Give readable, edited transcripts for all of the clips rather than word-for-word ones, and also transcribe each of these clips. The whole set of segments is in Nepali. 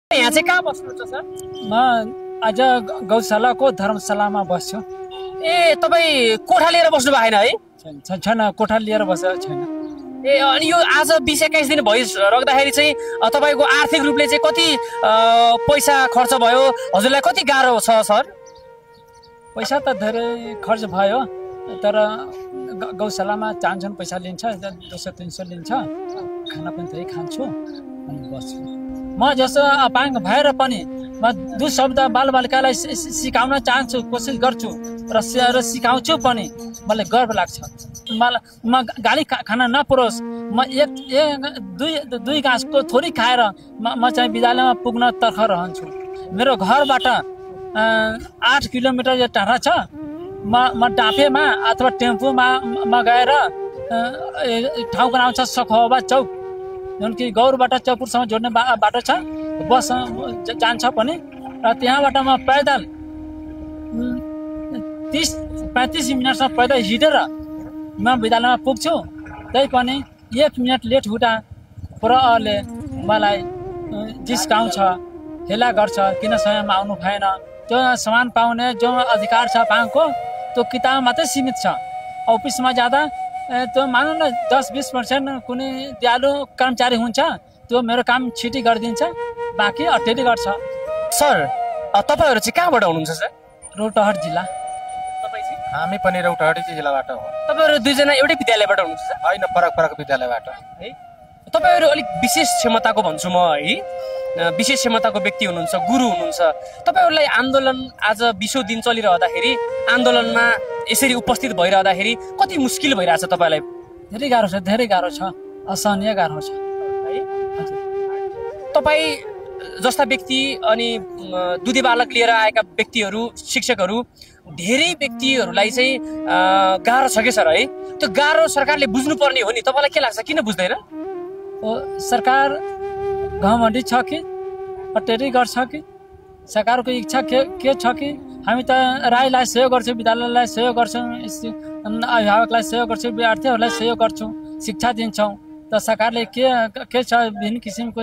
यहाँ चाहिँ कहाँ बस्नुहुन्छ सर? म आज गौशालाको धर्मशालामा बस्छु। ए तपाईँ कोठा लिएर बस्नु भएन है? छैन, कोठा लिएर बसेको छैन। ए अनि यो आज 20-21 दिन भइराख्दाखेरि चाहिँ तपाईँको आर्थिक रूपले चाहिँ कति पैसा खर्च भयो? हजुरलाई कति गाह्रो छ सर? पैसा त धेरै खर्च भयो, तर गौशालामा चाहन्छन् पैसा लिन्छ, 200-300 लिन्छ। खाना पनि त्यही खान्छु अनि बस्छु। म जस्तो अपाङ्ग भएर पनि म दुई शब्द बालबालिकालाई सिकाउन चाहन्छु, कोसिस गर्छु र सिकाउँछु पनि। मलाई गर्व लाग्छ। म गाली खाना नपरोस्, म दुई घाँसको थोरै खाएर म चाहिँ विद्यालयमा पुग्न तर्ख रहन्छु। मेरो घरबाट 8 किलोमिटर टाढा छ। म डाँफेमा अथवा टेम्पोमा गएर ठाउँको नाम छ सखुवा चौक, जुन कि गौरबाट चौपुरसम्म जोड्ने बाटो छ। बस जान्छ पनि र त्यहाँबाट म पैदल 30-35 मिनटसम्म पैदल हिँडेर म विद्यालयमा पुग्छु। त्यही पनि 1 मिनट लेट हुँदा प्रहरले मलाई जिस्काउँछ, हेला गर्छ, किन समयमा आउनु भएन। त्यो सामान पाउने जो अधिकार छ पाएको त्यो किताबमा मात्रै सीमित छ। अफिसमा जाँदा त्यो मानौँ न 10-20% कुनै दयालु कर्मचारी हुन्छ, त्यो मेरो काम छिटी गरिदिन्छ, बाँकी अटेरी गर्छ। सर तपाईँहरू चाहिँ कहाँबाट हुनुहुन्छ सर? रौतहट जिल्ला। तपाईँ चाहिँ? हामी पनि रौतहट जिल्लाबाट हो। तपाईँहरू दुईजना एउटै विद्यालयबाट हुनुहुन्छ सर? होइन, फरक फरक विद्यालयबाट है। तपाईँहरू अलिक विशेष क्षमताको भन्छु म है, विशेष क्षमताको व्यक्ति हुनुहुन्छ, गुरु हुनुहुन्छ। तपाईँहरूलाई आन्दोलन आज 20औं दिन चलिरहँदाखेरि आन्दोलनमा यसरी उपस्थित भइरहँदाखेरि कति मुस्किल भइरहेछ तपाईँलाई? धेरै गाह्रो छ, धेरै गाह्रो छ, असहनीय गाह्रो छ है। तपाईँ जस्ता व्यक्ति अनि दुधे बालक लिएर आएका व्यक्तिहरू, शिक्षकहरू, धेरै व्यक्तिहरूलाई चाहिँ गाह्रो छ कि सर है? त्यो गाह्रो सरकारले बुझ्नुपर्ने हो नि। तपाईँलाई के लाग्छ, किन बुझ्दैन? सरकार घमण्डी छ कि अटेरी गर्छ कि? सरकारको इच्छा के छ कि हामी त राईलाई सहयोग गर्छौँ, विद्यालयलाई सहयोग गर्छौँ, अभिभावकलाई सहयोग गर्छौँ, विद्यार्थीहरूलाई सहयोग गर्छौँ, शिक्षा दिन्छौँ। त सरकारले के छ, विभिन्न किसिमको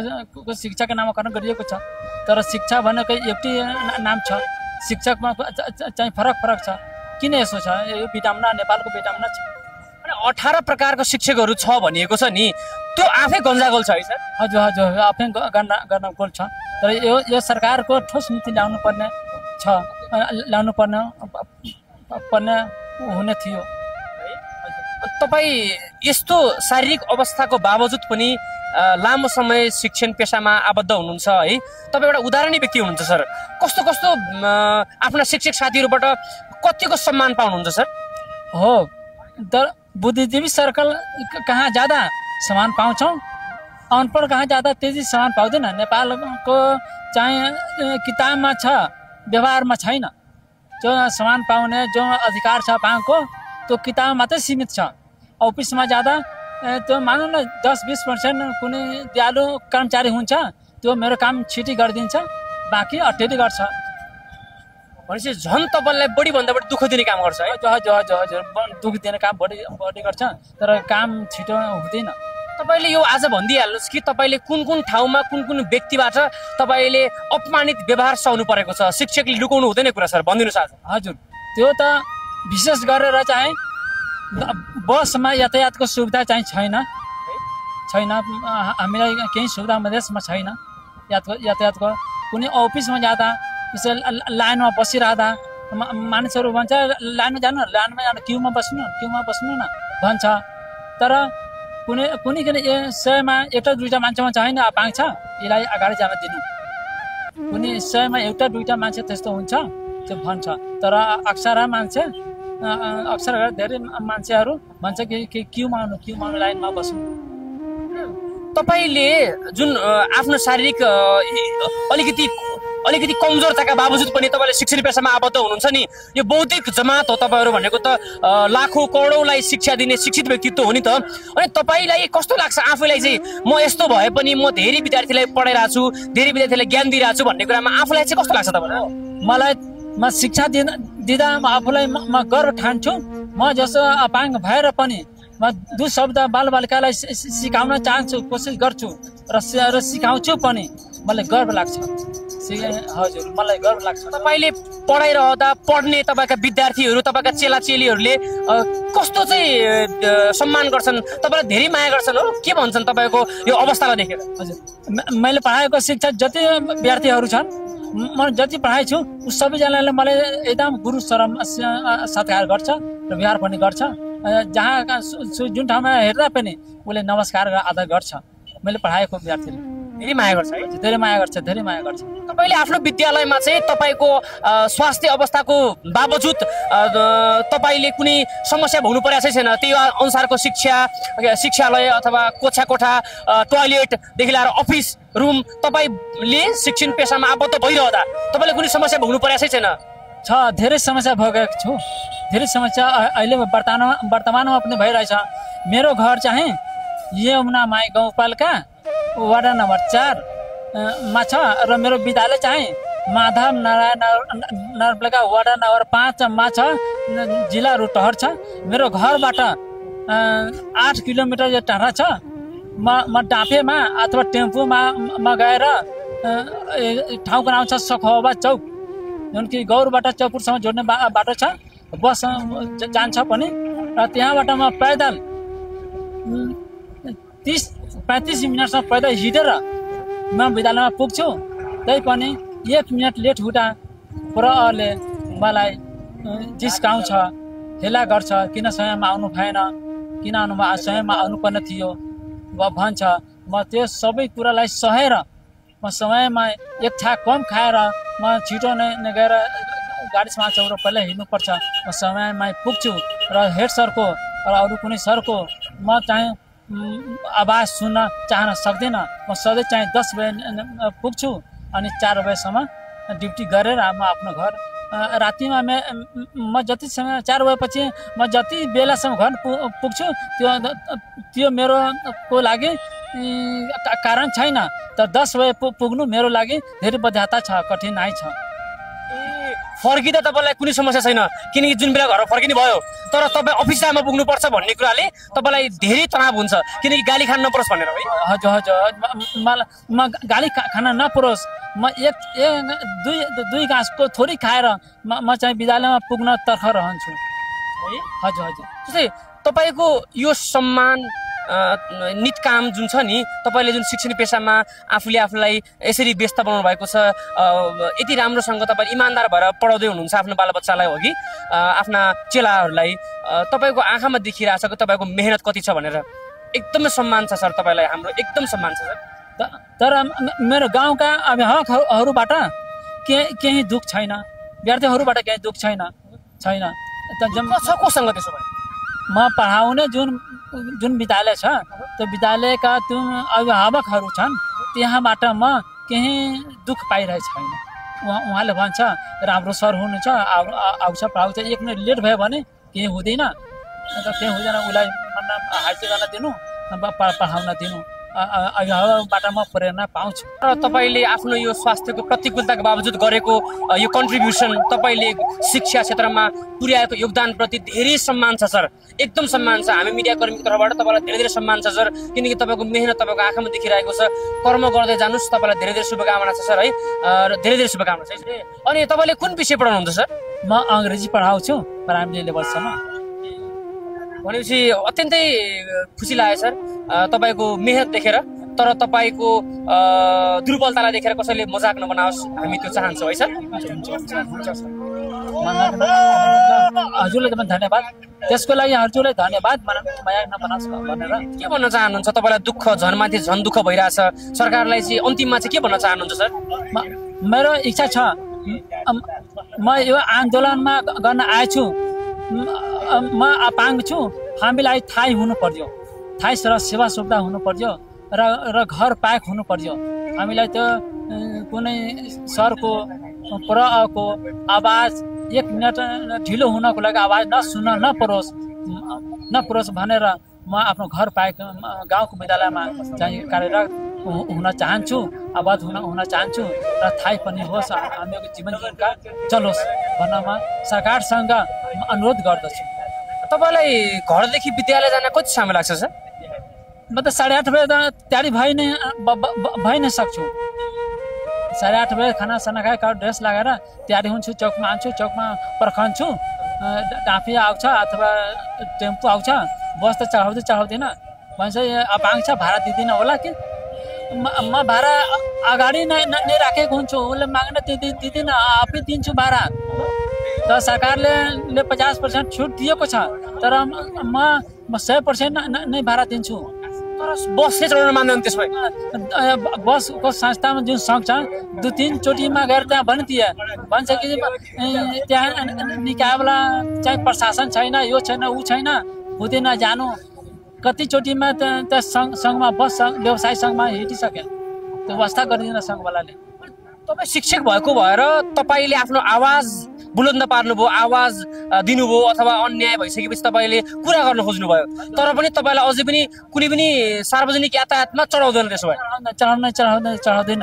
शिक्षाको नामाकरण गरिएको छ। तर शिक्षा भनेको एउटै नाम छ, शिक्षकमा चाहिँ फरक फरक छ। किन यसो छ? यो विडम्बना, नेपालको विडम्बना छ। 18 प्रकारको शिक्षकहरू छ भनिएको छ नि, त्यो आफै गन्जागोल छ है सर? हजुर हजुर, आफै गन्जागोल छ। तर यो सरकारको ठोस नीति ल्याउनु पर्ने हुने थियो। तपाईँ यस्तो शारीरिक अवस्थाको बावजुद पनि लामो समय शिक्षण पेसामा आबद्ध हुनुहुन्छ है। तपाईँ एउटा उदाहरणीय व्यक्ति हुनुहुन्छ सर। कस्तो कस्तो आफ्ना शिक्षक साथीहरूबाट कतिको सम्मान पाउनुहुन्छ सर? हो, बुद्धिजीवी सर्कल कहाँ ज्यादा सम्मान पाउँछौँ, अनपढ कहाँ ज्यादा तेजी सम्मान पाउँदैन। नेपालको चाहिँ किताबमा छ, व्यवहारमा छैन। जो सम्मान पाउने, जो अधिकार छ पाएको त्यो किताबमा मात्रै सीमित छ। अफिसमा जाँदा त्यो मानौँ न 10-20% कुनै दयालु कर्मचारी हुन्छ, त्यो मेरो काम छिटी गरिदिन्छ, बाँकी अटेरी गर्छ। भनेपछि झन् तपाईँलाई बढीभन्दा बढी दुःख दिने काम गर्छ है? हजुर हजुर हजुर, दुःख दिने काम बढी गर्छ, तर काम छिटो हुँदैन। तपाईँले यो आज भनिदिइहाल्नुहोस् कि तपाईँले कुन कुन ठाउँमा कुन कुन व्यक्तिबाट तपाईँले अपमानित व्यवहार सहनु परेको छ? शिक्षकले लुकाउनु हुँदैन कुरा सर, भनिदिनुहोस् आज। हजुर, त्यो त विशेष गरेर चाहिँ बसमा यातायातको सुविधा चाहिँ छैन। हामीलाई केही सुविधा मधेसमा छैन यातायातको। कुनै अफिसमा जाँदा जस्तै लाइनमा बसिरहँदा मानिसहरू भन्छ लाइनमा जानु, क्युमा बस्नु न भन्छ। तर कुनै सयमा एउटा दुईटा मान्छेमा चाहिँ अपाङ छ, यसलाई अगाडि जान दिनु। कुनै सयमा एउटा दुईटा मान्छे त्यस्तो हुन्छ, त्यो भन्छ। तर अक्सर धेरै मान्छेहरू भन्छ कि क्युमा आउनु, लाइनमा बस्नु। तपाईँले जुन आफ्नो शारीरिक अलिकति कमजोरताका बावजुद पनि तपाईँले शिक्षण पेसामा आबद्ध हुनुहुन्छ नि, यो बौद्धिक जमात हो तपाईँहरू भनेको त। लाखौँ करोडौँलाई शिक्षा दिने शिक्षित व्यक्तित्व हो नि त। अनि तपाईँलाई कस्तो लाग्छ आफैलाई चाहिँ, म यस्तो भए पनि म धेरै विद्यार्थीलाई पढाइरहेको छु, धेरै विद्यार्थीलाई ज्ञान दिइरहेको छु भन्ने कुरामा आफूलाई चाहिँ कस्तो लाग्छ तपाईँलाई? म शिक्षा दिँदा म आफूलाई म गर्व ठान्छु। म जस्तो अपाङ्ग भएर पनि म दुई शब्द बालबालिकालाई सिकाउन चाहन्छु, कोसिस गर्छु र सिकाउँछु पनि। मलाई गर्व लाग्छ हजुर मलाई गर्व लाग्छ तपाईँले पढाइरहँदा पढ्ने तपाईँका विद्यार्थीहरू तपाईँका चेलाचेलीहरूले कस्तो चाहिँ सम्मान गर्छन् तपाईँलाई धेरै माया गर्छन् हो के भन्छन् तपाईँको यो अवस्थालाई देखेर हजुर मैले पढाएको शिक्षा जति विद्यार्थीहरू छन् म जति पढाइ छु उ सबैजनाले मलाई एकदम गुरु शरम सत्कार गर्छ र व्यवहार पनि गर्छ जहाँ जुन ठाउँमा हेर्दा पनि उसले नमस्कार आदर गर्छ मैले पढाएको विद्यार्थीले धेरै माया गर्छ है धेरै माया गर्छ धेरै माया गर्छ तपाईँले आफ्नो विद्यालयमा चाहिँ तपाईँको स्वास्थ्य अवस्थाको बावजुद तपाईँले कुनै समस्या भोग्नु परेको छैन त्यही अनुसारको शिक्षालय अथवा कोठा टोयलेटदेखि लिएर अफिस रुम तपाईँले शिक्षण पेसामा आबद्ध भइरहँदा तपाईँले कुनै समस्या भोग्नु परेको छैन धेरै समस्या भोगेको छु धेरै समस्या अहिले वर्तमानमा पनि भइरहेछ मेरो घर चाहिँ यमुना माई गाउँपालिका वडा नम्बर 4 मा छ र मेरो विद्यालय चाहिँ माधव नारायण नगरपालिका वडा नम्बर 5 मा छ जिल्ला रौतहट छ मेरो घरबाट 8 किलोमिटर टाढा छ म डाँफेमा अथवा टेम्पोमा गएर ठाउँको नाम छ सखुवा चौक जुन कि गौरबाट चौपुरसम्म जोड्ने बाटो छ बस जान्छ पनि र त्यहाँबाट म पैदल 30-35 मिनटसम्म पैदल हिँडेर म विद्यालयमा पुग्छु त्यही पनि 1 मिनट लेट हुँदा पुराले मलाई जिस्काउँछ हेला गर्छ किन समयमा आउनु भएन किन समयमा आउनुपर्ने थियो भन्छ म त्यो सबै कुरालाई सहेर म समयमा एक छाक कम खाएर म छिटो नै गएर गाडी समाचार पहिला हिँड्नुपर्छ म समयमा पुग्छु र हेड सरको र अरू कुनै सरको म चाहिँ आवाज सुन्न चाहन सक्दिनँ म सधैँ चाहिँ 10 बजे पुग्छु अनि 4 बजेसम्म ड्युटी गरेर म आफ्नो घर रातिमा म जति समय 4 बजेपछि म जति बेलासम्म घर पुग्छु त्यो मेरो को लागि कारण छैन तर 10 बजे पुग्नु मेरो लागि धेरै बाध्यता छ कठिनाइ छ फर्किँदा तपाईँलाई कुनै समस्या छैन किनकि जुन बेला घर फर्किने भयो तर तपाईँ अफिस टाइममा पुग्नुपर्छ भन्ने कुराले तपाईँलाई धेरै तनाव हुन्छ किनकि गाली खान नपरोस् भनेर है हजुर हजुर म गाली खान नपरोस् म दुई घाँसको थोरै खाएर म चाहिँ विद्यालयमा पुग्न तर्ख रहन्छु है हजुर हजुर जस्तै तपाईँको यो सम्मान नित काम जुन छ नि तपाईँले जुन शिक्षण पेसामा आफूलाई यसरी व्यस्त बनाउनु भएको छ यति राम्रोसँग तपाईँ इमान्दार भएर पढाउँदै हुनुहुन्छ आफ्नो बालबच्चालाई हो कि आफ्ना चेलाहरूलाई तपाईँको आँखामा देखिरहेछ कि तपाईँको मेहनत कति छ भनेर एकदमै सम्मान छ सर तपाईँलाई हाम्रो एकदम सम्मान छ सर तर मेरो गाउँका अभिभावकहरूबाट केही दुःख छैन विद्यार्थीहरूबाट केही दुःख छैन कोसँग त्यसो भए म पढाउने जुन विद्यालय छ त्यो विद्यालयका जुन अभिभावकहरू छन् त्यहाँबाट म केही दुःख पाइरहेको छैन उहाँले भन्छ राम्रो सर हुनुहुन्छ आउँछ पढाउँछ एक मिनट लेट भयो भने केही हुँदैन केही हुँदैन उसलाई हाजिर गर्न दिनु पढाउन दिनु अभिभावकबाट म प्रेरणा पाउँछु र तपाईँले आफ्नो यो स्वास्थ्यको प्रतिकूलताको बावजुद गरेको यो कन्ट्रिब्युसन तपाईँले शिक्षा क्षेत्रमा पुर्याएको योगदानप्रति धेरै सम्मान छ सर एकदम सम्मान छ हामी मिडियाकर्मीको तर्फबाट तपाईँलाई धेरै धेरै सम्मान छ सर किनकि तपाईँको मेहनत तपाईँको आँखामा देखिरहेको छ कर्म गर्दै जानुहोस् तपाईँलाई धेरै धेरै शुभकामना छ सर है र धेरै धेरै शुभकामना छ अनि तपाईँले कुन विषय पढाउनुहुन्छ सर म अङ्ग्रेजी पढाउँछु प्राइमेरी लेभलसम्म भनेपछि अत्यन्तै खुसी लाग्यो सर तपाईँको मेहनत देखेर तर तपाईँको दुर्बलतालाई देखेर कसैले मजाक नबनाओस् हामी त्यो चाहन्छौँ है सर हजुरलाई पनि धन्यवाद त्यसको लागि हजुरलाई धन्यवाद मजाक नबनाओस् भनेर के भन्न चाहनुहुन्छ तपाईँलाई दुःख झनमाथि झन दुःख भइरहेछ सरकारलाई चाहिँ अन्तिममा चाहिँ के भन्न चाहनुहुन्छ सर मेरो इच्छा छ म यो आन्दोलनमा गर्न आएछु म अपाङ्ग छु हामीलाई थाहै हुनु पर्यो थाहै र सेवा सुविधा हुनु पर्यो र घर पाएक हुनु पर्यो हामीलाई त्यो कुनै सरको प्रको आवाज 1 मिनट ढिलो हुनको लागि आवाज नसुन्न नपरोस् भनेर म आफ्नो घर पाएक गाउँको विद्यालयमा चाहिँ कार्यरत हुन चाहन्छु आवाज हुन चाहन्छु र थाहै पनि होस् हामीको जीवन जीविका चलोस् भन्न म सरकारसँग अनुरोध गर्दछु तपाईँलाई घरदेखि विद्यालय जान कति समय लाग्छ सर म त 8:30 बजे तयारी भइ नै सक्छु 8:30 बजे खाना साना खाए ड्रेस लगाएर तयारी हुन्छु, चौकमा आउँछु, चौकमा पर्खन्छु, डाँफी आउँछ अथवा टेम्पो आउँछ, बस त चढाउँदैन भन्छ अपाङ छ भाडा दिँदिन होला कि म भाडा अगाडि नै राखेको हुन्छु, उसले माग्न दिँदिन, आफै दिन्छु भाडा। त सरकारले 50% छुट दिएको छ, तर म 100% नै भाडा दिन्छु। तर बसले चढाउन मान्दैन त्यसमा। बसको संस्थामा जुन सङ्घ छ 2-3 चोटिमा गएर त्यहाँ भन्छ कि त्यहाँ निकायवाला चाहिँ प्रशासन छैन, यो छैन ऊ छैन, हुँदैन जानु। कति चोटिमा त्यहाँ सङ्घमा बस व्यवसाय सङ्घमा हिटिसके, त्यो व्यवस्था गरिदिन सङ्घवालाले। तपाईँ शिक्षक भएको भएर तपाईँले आफ्नो आवाज बुलन्द पार्नुभयो, आवाज दिनुभयो अथवा अन्याय भइसकेपछि तपाईँले कुरा गर्न खोज्नुभयो, तर पनि तपाईँलाई अझै पनि कुनै पनि सार्वजनिक यातायातमा चढाउँदैन त्यसो भए? चढाउँदैन।